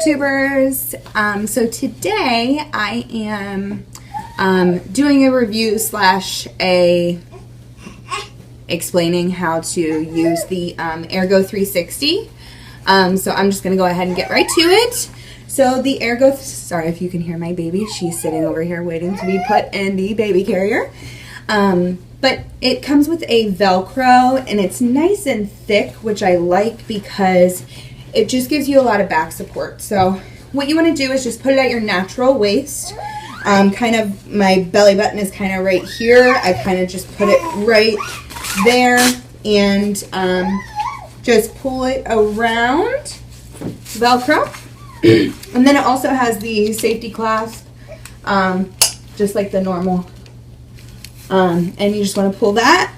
YouTubers. So today I am doing a review slash explaining how to use the Ergo 360. So I'm just going to go ahead and get right to it. So the Ergo, sorry if you can hear my baby, she's sitting over here waiting to be put in the baby carrier. But it comes with a Velcro and it's nice and thick, which I like because it just gives you a lot of back support. So what you want to do is just put it at your natural waist. Kind of my belly button is kind of right here. I kind of just put it right there and just pull it around, Velcro. And then it also has the safety clasp, just like the normal. And you just want to pull that.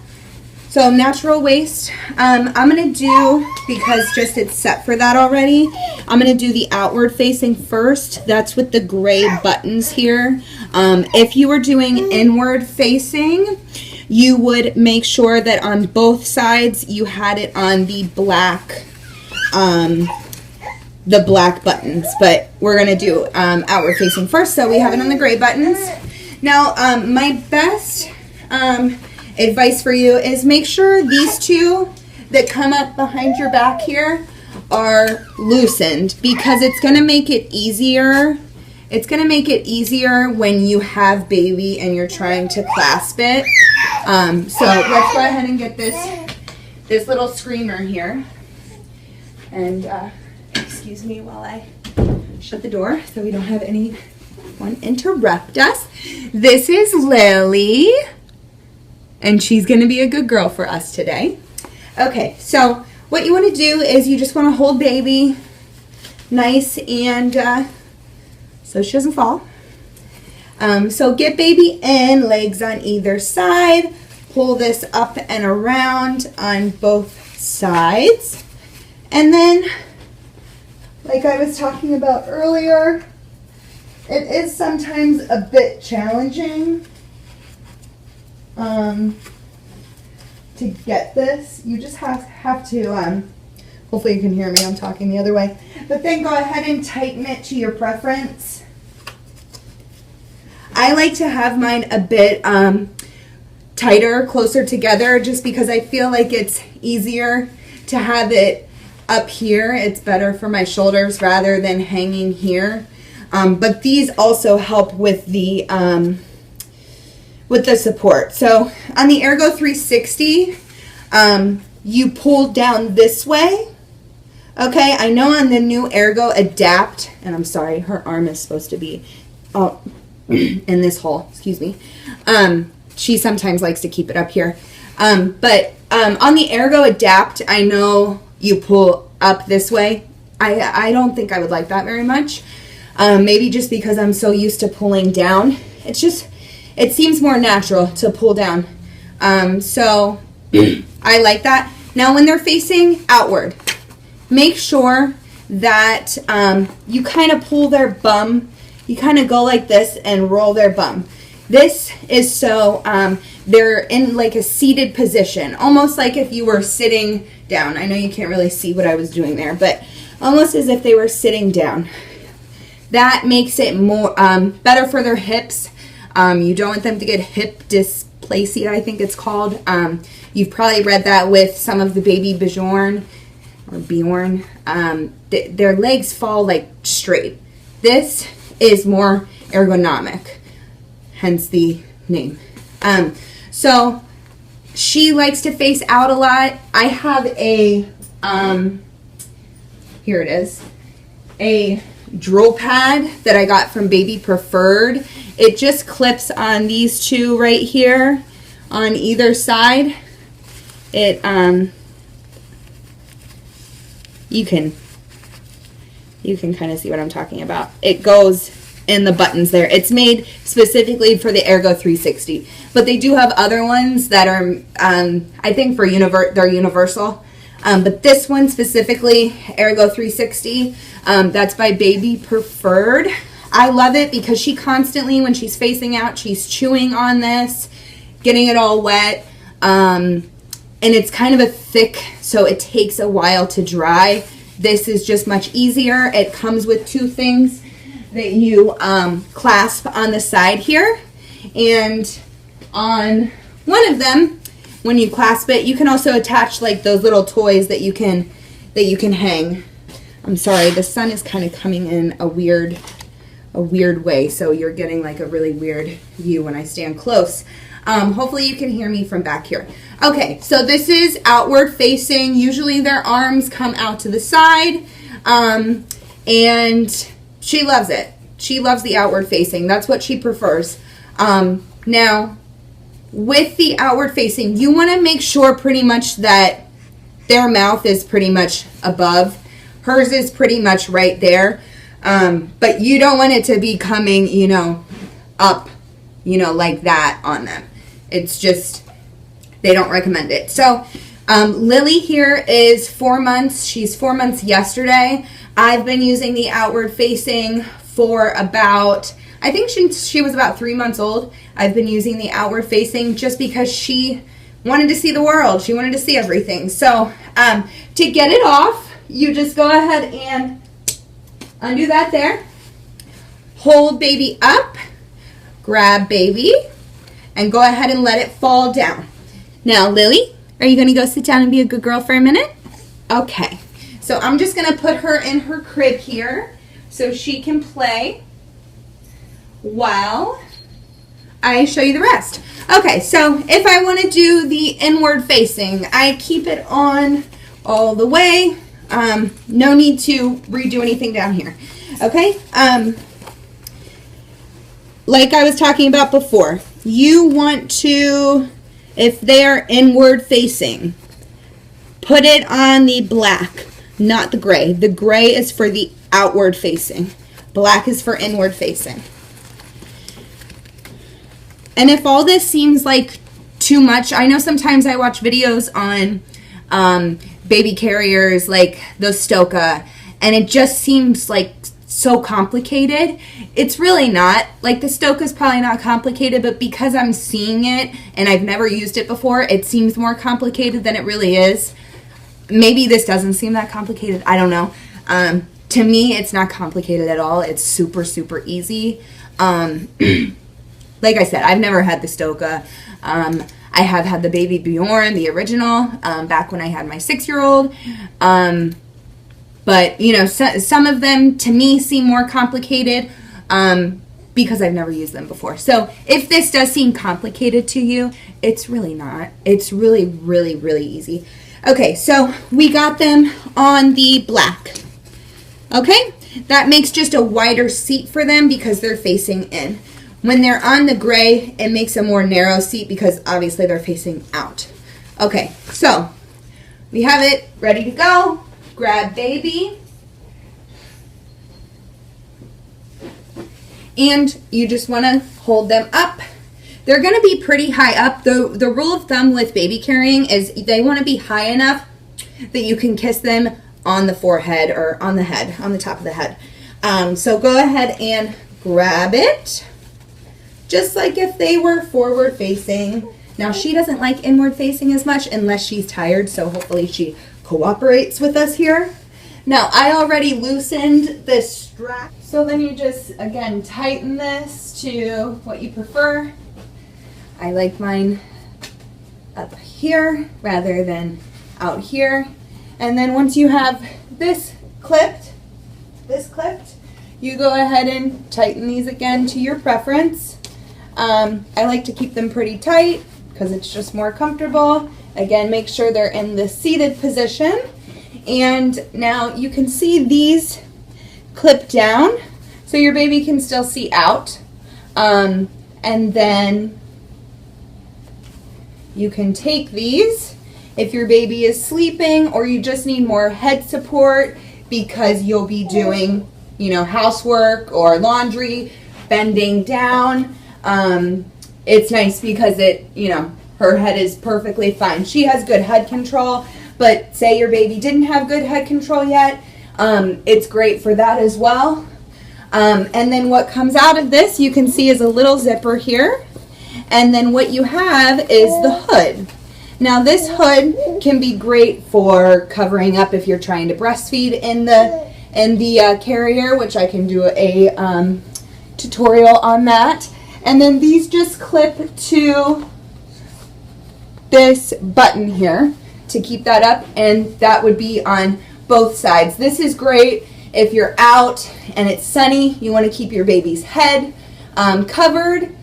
So natural waist, I'm going to do, because just it's set for that already, I'm going to do the outward facing first. That's with the gray buttons here. If you were doing inward facing, you would make sure that on both sides you had it on the black buttons. But we're going to do outward facing first, so we have it on the gray buttons. Now, my best advice for you is make sure these two that come up behind your back here are loosened, because it's going to make it easier. It's going to make it easier when you have baby and you're trying to clasp it. So let's go ahead and get this little screamer here. And excuse me while I shut the door so we don't have anyone interrupt us. This is Lily, and she's going to be a good girl for us today. Okay, so what you want to do is you just want to hold baby nice and so she doesn't fall. So get baby in, legs on either side. Pull this up and around on both sides. And then, like I was talking about earlier, it is sometimes a bit challenging to get this. You just have to, hopefully you can hear me, I'm talking the other way. But then go ahead and tighten it to your preference. I like to have mine a bit tighter, closer together, just because I feel like it's easier to have it up here. It's better for my shoulders rather than hanging here. But these also help with the support. So on the Ergo 360, you pull down this way. Okay, I know on the new Ergo Adapt, and I'm sorry, her arm is supposed to be in this hole, excuse me. She sometimes likes to keep it up here. But on the Ergo Adapt, I know you pull up this way. I don't think I would like that very much. Maybe just because I'm so used to pulling down. It seems more natural to pull down. So I like that. Now when they're facing outward, make sure that you kind of pull their bum. You kind of go like this and roll their bum. This is so they're in like a seated position, almost like if you were sitting down. I know you can't really see what I was doing there, but almost as if they were sitting down. That makes it more better for their hips. You don't want them to get hip dysplasia, I think it's called. You've probably read that with some of the baby Bjorn. Their legs fall like straight. This is more ergonomic, hence the name. So she likes to face out a lot. I have a here it is, a drool pad that I got from Baby Preferred. It just clips on these two right here on either side. It you can kind of see what I'm talking about. It goes in the buttons there. It's made specifically for the Ergo 360, but they do have other ones that are I think for they're universal. But this one specifically, Ergo 360, that's by Baby Preferred. I love it because she constantly, when she's facing out, she's chewing on this, getting it all wet. And it's kind of a thick, so it takes a while to dry. This is just much easier. It comes with two things that you clasp on the side here, and on one of them, when you clasp it, you can also attach like those little toys that you can hang. I'm sorry, the sun is kind of coming in a weird way, so you're getting like a really weird view when I stand close. Hopefully you can hear me from back here. Okay, so this is outward facing. Usually their arms come out to the side, and she loves it. She loves the outward facing. That's what she prefers. Now, with the outward facing, you want to make sure pretty much that their mouth is pretty much above. Hers is pretty much right there. But you don't want it to be coming, up, like that on them. It's just, they don't recommend it. So, Lily here is 4 months. She's 4 months yesterday. I've been using the outward facing for about, I think she was about 3 months old. I've been using the outward facing just because she wanted to see the world. She wanted to see everything. So, to get it off, you just go ahead and undo that there. Hold baby up. Grab baby. And go ahead and let it fall down. Now, Lily, are you going to go sit down and be a good girl for a minute? Okay. So I'm just going to put her in her crib here so she can play while I show you the rest. Okay, so if I want to do the inward facing, I keep it on all the way. No need to redo anything down here. Okay, like I was talking about before, you want to, if they're inward facing, put it on the black, not the gray. The gray is for the outward facing. Black is for inward facing. And if all this seems like too much, I know sometimes I watch videos on baby carriers like the Stoka, and it just seems like so complicated. It's really not. Like the Stoka is probably not complicated, but because I'm seeing it and I've never used it before, it seems more complicated than it really is. Maybe this doesn't seem that complicated. I don't know. To me, it's not complicated at all. It's super, super easy. Like I said, I've never had the Stoka. I have had the baby Bjorn, the original, back when I had my 6-year-old. But, some of them, to me, seem more complicated because I've never used them before. So if this does seem complicated to you, it's really not. It's really, really, really easy. Okay, so we got them on the black. Okay, that makes just a wider seat for them because they're facing in. When they're on the gray, it makes a more narrow seat because obviously they're facing out. Okay, so we have it ready to go. Grab baby. And you just want to hold them up. They're going to be pretty high up. The rule of thumb with baby carrying is they want to be high enough that you can kiss them on the forehead or on the head, on the top of the head. So go ahead and grab it. Just like if they were forward facing. Now she doesn't like inward facing as much unless she's tired, so hopefully she cooperates with us here. Now I already loosened this strap. So then you just, again, tighten this to what you prefer. I like mine up here rather than out here. And then once you have this clipped, you go ahead and tighten these again to your preference. I like to keep them pretty tight because it's just more comfortable. Again, make sure they're in the seated position. And now you can see these clip down so your baby can still see out. And then you can take these if your baby is sleeping or you just need more head support because you'll be doing, housework or laundry, bending down. It's nice because her head is perfectly fine. She has good head control, but say your baby didn't have good head control yet, it's great for that as well. And then what comes out of this, you can see is a little zipper here. And then what you have is the hood. Now this hood can be great for covering up if you're trying to breastfeed in the carrier, which I can do a tutorial on that. And then these just clip to this button here to keep that up, and that would be on both sides. This is great if you're out and it's sunny, you want to keep your baby's head covered.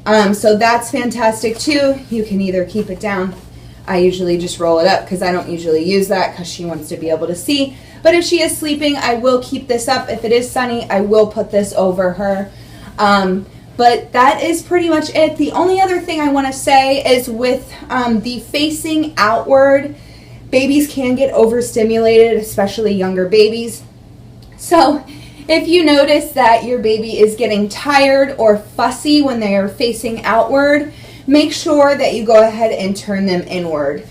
So that's fantastic too. You can either keep it down. I usually just roll it up because I don't usually use that because she wants to be able to see. But if she is sleeping, I will keep this up. If it is sunny, I will put this over her. But that is pretty much it. The only other thing I want to say is with the facing outward, babies can get overstimulated, especially younger babies. So if you notice that your baby is getting tired or fussy when they are facing outward, make sure that you go ahead and turn them inward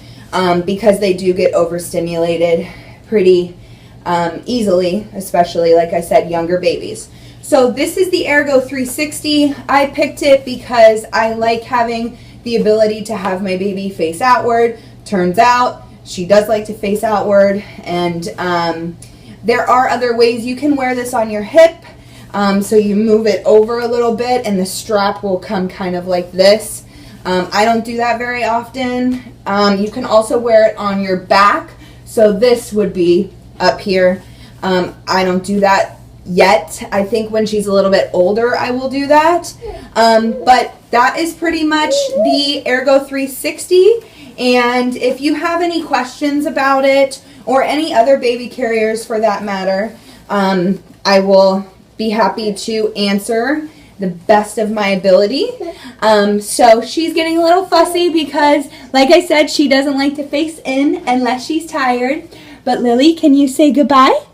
because they do get overstimulated pretty easily, especially, like I said, younger babies. So this is the Ergo 360. I picked it because I like having the ability to have my baby face outward. Turns out she does like to face outward, and there are other ways you can wear this on your hip. So you move it over a little bit and the strap will come kind of like this. I don't do that very often. You can also wear it on your back. So this would be up here. I don't do that yet. I think when she's a little bit older I will do that. But that is pretty much the Ergo 360. And if you have any questions about it, or any other baby carriers for that matter, I will be happy to answer the best of my ability. So she's getting a little fussy because, like I said, she doesn't like to face in unless she's tired. But Lily, can you say goodbye?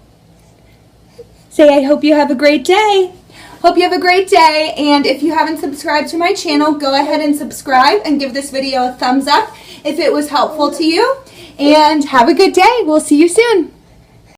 Say, I hope you have a great day. Hope you have a great day, and if you haven't subscribed to my channel, go ahead and subscribe and give this video a thumbs up if it was helpful to you. And have a good day. We'll see you soon.